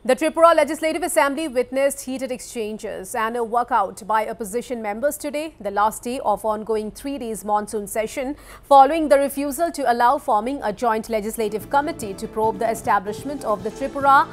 The Tripura Legislative Assembly witnessed heated exchanges and a walkout by opposition members today, the last day of ongoing 3 days monsoon session, following the refusal to allow forming a joint legislative committee to probe the establishment of the Tripura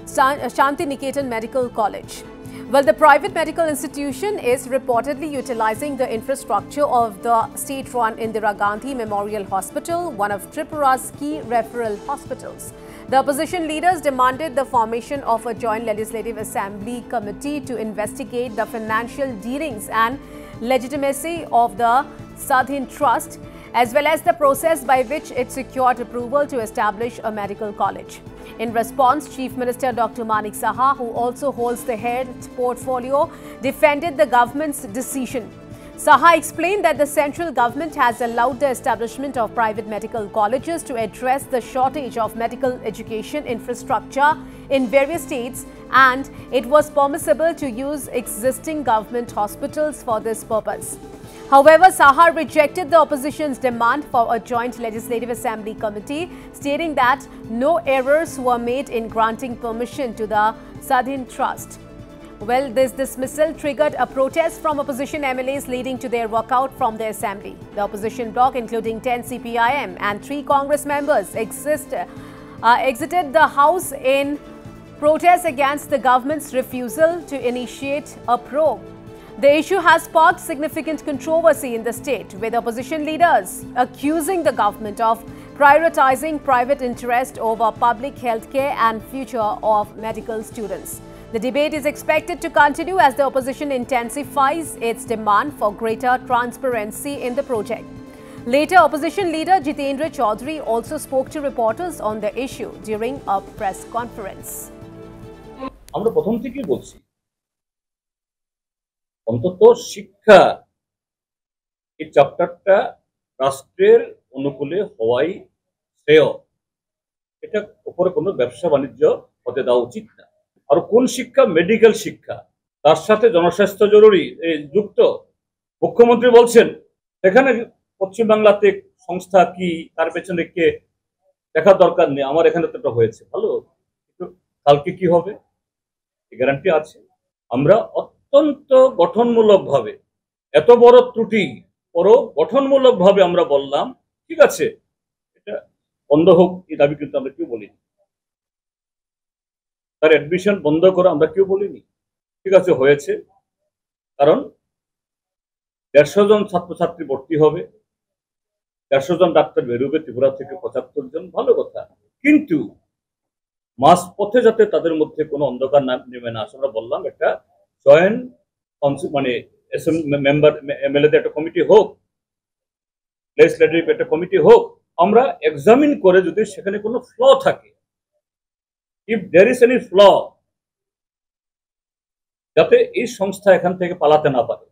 Shanti Niketan Medical College. Well, the private medical institution is reportedly utilizing the infrastructure of the state-run Indira Gandhi Memorial Hospital, one of Tripura's key referral hospitals. The opposition leaders demanded the formation of a joint legislative assembly committee to investigate the financial dealings and legitimacy of the Sadhin Trust, as well as the process by which it secured approval to establish a medical college. In response, Chief Minister Dr. Manik Saha, who also holds the head portfolio, defended the government's decision. Saha explained that the central government has allowed the establishment of private medical colleges to address the shortage of medical education infrastructure in various states, and it was permissible to use existing government hospitals for this purpose. However, Saha rejected the opposition's demand for a joint legislative assembly committee, stating that no errors were made in granting permission to the Sadhin Trust. Well, this dismissal triggered a protest from opposition MLAs, leading to their walkout from the assembly. The opposition bloc, including 10 CPIM and 3 Congress members, exited the House in protest against the government's refusal to initiate a probe. The issue has sparked significant controversy in the state, with opposition leaders accusing the government of prioritizing private interest over public health care and future of medical students. The debate is expected to continue as the opposition intensifies its demand for greater transparency in the project. Later, opposition leader Jitendra Chaudhary also spoke to reporters on the issue during a press conference. আমরা প্রথম থেকেই বলছি অন্তত শিক্ষা এই চ্যাপ্টারটা রাষ্ট্রের অনুকূলে হওয়াই শ্রেয়। এটা উপরে কোনো ব্যবসা বাণিজ্য হতে দেওয়া উচিত না। আর কোন শিক্ষা? মেডিকেল শিক্ষা, তার সাথে জনস্বাস্থ্য জরুরি যুক্ত। মুখ্যমন্ত্রী বলছেন সেখানে পশ্চিমবাংলাতে সংস্থা কি, তার পেছনে কে, দেখার দরকার নেই। আমার এখানে তো হয়েছে ভালো, কালকে কি হবে গ্যারান্টি আছে? আমরা অত্যন্ত গঠনমূলকভাবে, এত বড় ত্রুটি পরও গঠনমূলকভাবে আমরা বললাম ঠিক আছে, এটা বন্ধ হোক, এই দাবি কিন্তু আমরা কেউ বলিনি। তার অ্যাডমিশন বন্ধ করা আমরা কেউ বলিনি। ঠিক আছে, হয়েছে, কারণ 150 জন ছাত্রছাত্রী ভর্তি হবে, 150 জন ডাক্তার বেরোবে ত্রিপুরা থেকে, 75 জন, ভালো কথা। কিন্তু মাস পথে যাতে তাদের মধ্যে কোনো অন্ধকার নেমে না আসে, আমরা বললাম একটা জয়েন্ট মানে মেম্বার এমএলএদের একটা কমিটি হোক, লেজিসলেটিভ একটা কমিটি হোক, আমরা এক্সামিন করে যদি সেখানে কোনো ফ্ল থাকে, if there is any flaw, যাতে এই সংস্থা এখান থেকে পালাতে না পারে।